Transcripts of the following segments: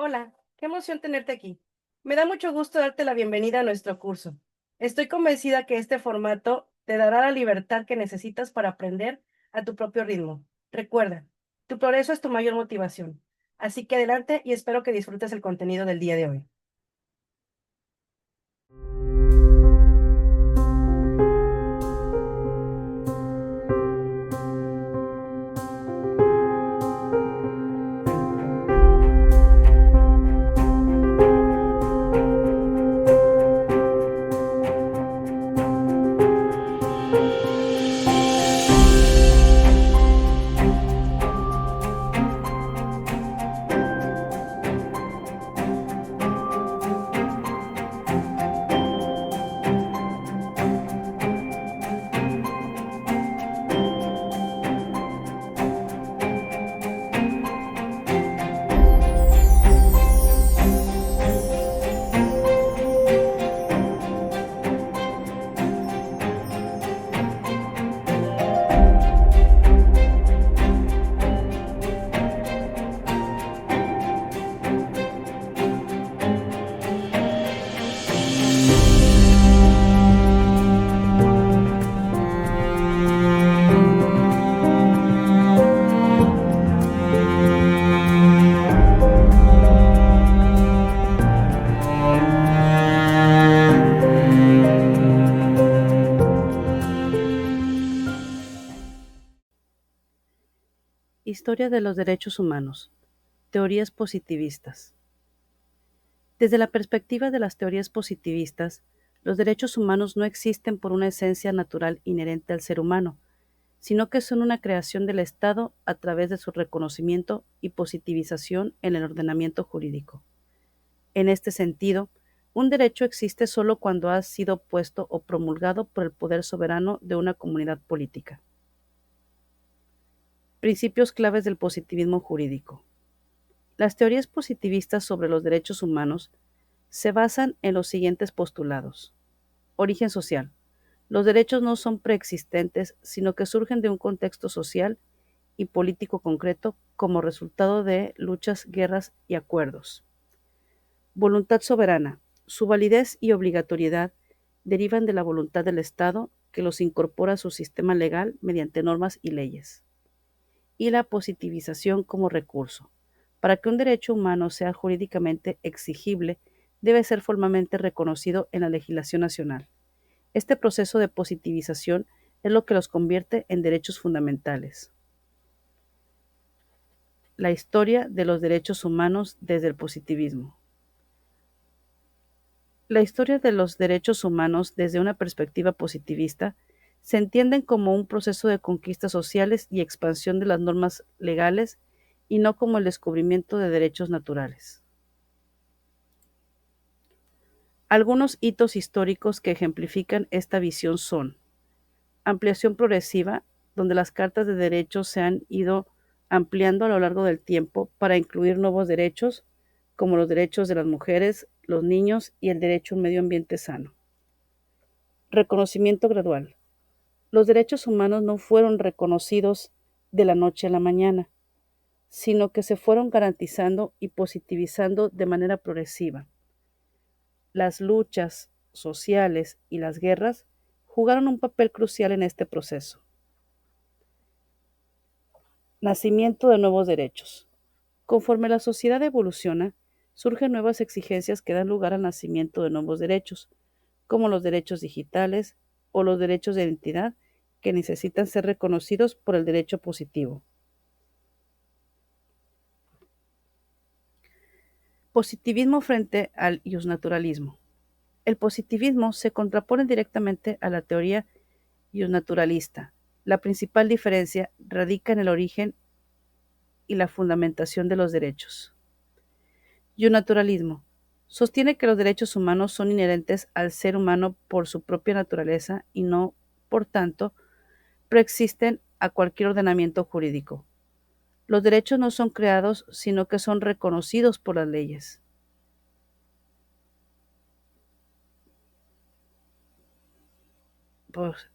Hola, qué emoción tenerte aquí. Me da mucho gusto darte la bienvenida a nuestro curso. Estoy convencida que este formato te dará la libertad que necesitas para aprender a tu propio ritmo. Recuerda, tu progreso es tu mayor motivación. Así que adelante y espero que disfrutes el contenido del día de hoy. Historia de los derechos humanos. Teorías positivistas. Desde la perspectiva de las teorías positivistas, los derechos humanos no existen por una esencia natural inherente al ser humano, sino que son una creación del Estado a través de su reconocimiento y positivización en el ordenamiento jurídico. En este sentido, un derecho existe solo cuando ha sido puesto o promulgado por el poder soberano de una comunidad política. Principios claves del positivismo jurídico. Las teorías positivistas sobre los derechos humanos se basan en los siguientes postulados. Origen social. Los derechos no son preexistentes, sino que surgen de un contexto social y político concreto como resultado de luchas, guerras y acuerdos. Voluntad soberana. Su validez y obligatoriedad derivan de la voluntad del Estado, que los incorpora a su sistema legal mediante normas y leyes. Y la positivización como recurso. Para que un derecho humano sea jurídicamente exigible, debe ser formalmente reconocido en la legislación nacional. Este proceso de positivización es lo que los convierte en derechos fundamentales. La historia de los derechos humanos desde el positivismo. La historia de los derechos humanos desde una perspectiva positivista se entienden como un proceso de conquistas sociales y expansión de las normas legales y no como el descubrimiento de derechos naturales. Algunos hitos históricos que ejemplifican esta visión son: ampliación progresiva, donde las cartas de derechos se han ido ampliando a lo largo del tiempo para incluir nuevos derechos, como los derechos de las mujeres, los niños y el derecho a un medio ambiente sano. Reconocimiento gradual. Los derechos humanos no fueron reconocidos de la noche a la mañana, sino que se fueron garantizando y positivizando de manera progresiva. Las luchas sociales y las guerras jugaron un papel crucial en este proceso. Nacimiento de nuevos derechos. Conforme la sociedad evoluciona, surgen nuevas exigencias que dan lugar al nacimiento de nuevos derechos, como los derechos digitales o los derechos de identidad que necesitan ser reconocidos por el derecho positivo. Positivismo frente al iusnaturalismo. El positivismo se contrapone directamente a la teoría iusnaturalista. La principal diferencia radica en el origen y la fundamentación de los derechos. Iusnaturalismo. Sostiene que los derechos humanos son inherentes al ser humano por su propia naturaleza y no, por tanto, preexisten a cualquier ordenamiento jurídico. Los derechos no son creados, sino que son reconocidos por las leyes. Pues,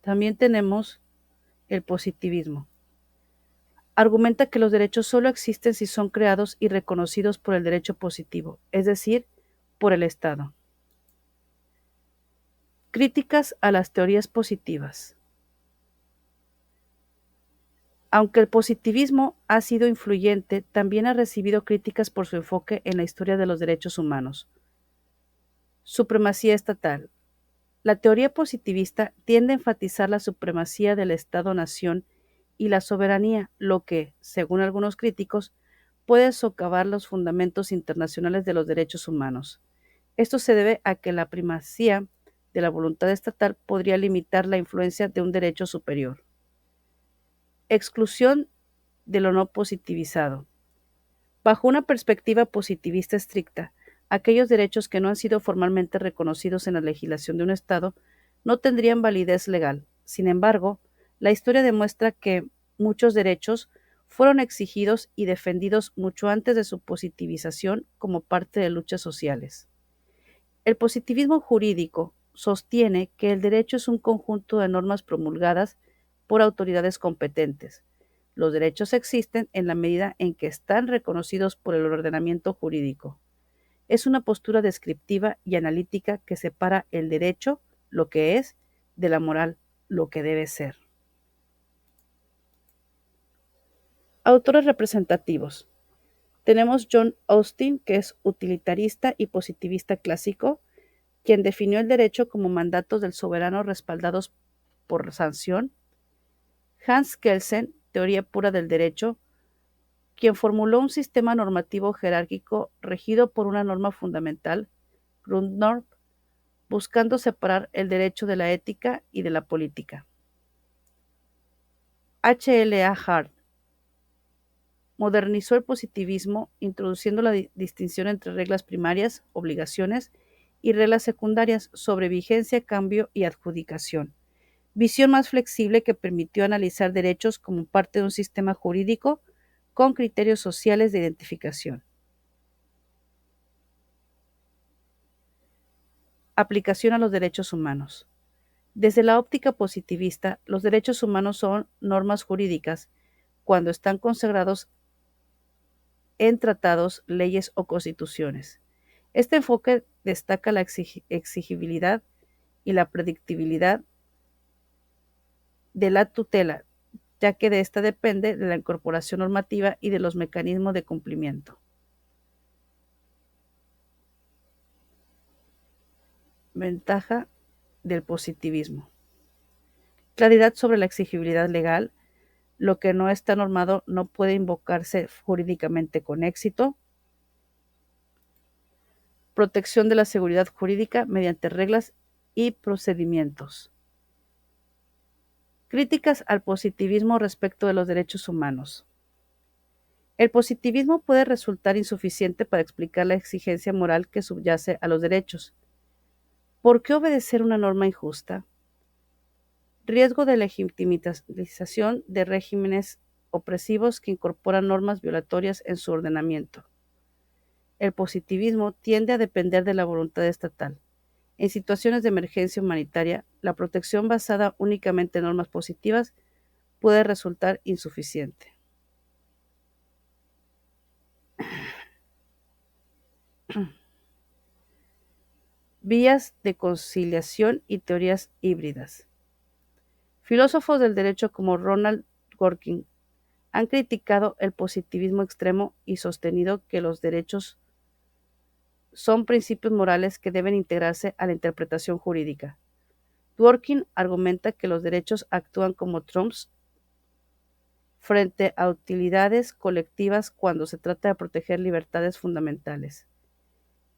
también tenemos el positivismo. Argumenta que los derechos solo existen si son creados y reconocidos por el derecho positivo, es decir, por el Estado. Críticas a las teorías positivas. Aunque el positivismo ha sido influyente, también ha recibido críticas por su enfoque en la historia de los derechos humanos. Supremacía estatal. La teoría positivista tiende a enfatizar la supremacía del Estado-nación y la soberanía, lo que, según algunos críticos, puede socavar los fundamentos internacionales de los derechos humanos. Esto se debe a que la primacía de la voluntad estatal podría limitar la influencia de un derecho superior. Exclusión de lo no positivizado. Bajo una perspectiva positivista estricta, aquellos derechos que no han sido formalmente reconocidos en la legislación de un Estado no tendrían validez legal. Sin embargo, la historia demuestra que muchos derechos fueron exigidos y defendidos mucho antes de su positivización como parte de luchas sociales. El positivismo jurídico sostiene que el derecho es un conjunto de normas promulgadas por autoridades competentes. Los derechos existen en la medida en que están reconocidos por el ordenamiento jurídico. Es una postura descriptiva y analítica que separa el derecho, lo que es, de la moral, lo que debe ser. Autores representativos. Tenemos John Austin, que es utilitarista y positivista clásico, quien definió el derecho como mandatos del soberano respaldados por sanción. Hans Kelsen, teoría pura del derecho, quien formuló un sistema normativo jerárquico regido por una norma fundamental, Grundnorm, buscando separar el derecho de la ética y de la política. H. L. A. Hart modernizó el positivismo introduciendo la distinción entre reglas primarias, obligaciones, y reglas secundarias sobre vigencia, cambio y adjudicación. Visión más flexible que permitió analizar derechos como parte de un sistema jurídico con criterios sociales de identificación. Aplicación a los derechos humanos. Desde la óptica positivista, los derechos humanos son normas jurídicas cuando están consagrados en tratados, leyes o constituciones. Este enfoque destaca la exigibilidad y la predictibilidad de la tutela, ya que de esta depende de la incorporación normativa y de los mecanismos de cumplimiento. Ventaja del positivismo. Claridad sobre la exigibilidad legal. Lo que no está normado no puede invocarse jurídicamente con éxito. Protección de la seguridad jurídica mediante reglas y procedimientos. Críticas al positivismo respecto de los derechos humanos. El positivismo puede resultar insuficiente para explicar la exigencia moral que subyace a los derechos. ¿Por qué obedecer una norma injusta? Riesgo de legitimización de regímenes opresivos que incorporan normas violatorias en su ordenamiento. El positivismo tiende a depender de la voluntad estatal. En situaciones de emergencia humanitaria, la protección basada únicamente en normas positivas puede resultar insuficiente. Vías de conciliación y teorías híbridas. Filósofos del derecho como Ronald Dworkin han criticado el positivismo extremo y sostenido que los derechos son principios morales que deben integrarse a la interpretación jurídica. Dworkin argumenta que los derechos actúan como trumps frente a utilidades colectivas cuando se trata de proteger libertades fundamentales.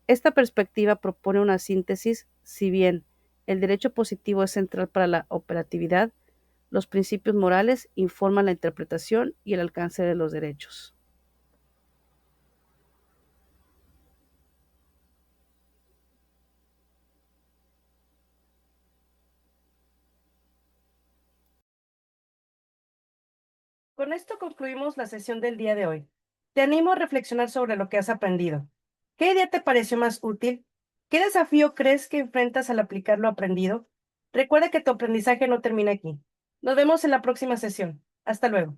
Esta perspectiva propone una síntesis, si bien el derecho positivo es central para la operatividad, los principios morales informan la interpretación y el alcance de los derechos. Con esto concluimos la sesión del día de hoy. Te animo a reflexionar sobre lo que has aprendido. ¿Qué idea te pareció más útil? ¿Qué desafío crees que enfrentas al aplicar lo aprendido? Recuerda que tu aprendizaje no termina aquí. Nos vemos en la próxima sesión. Hasta luego.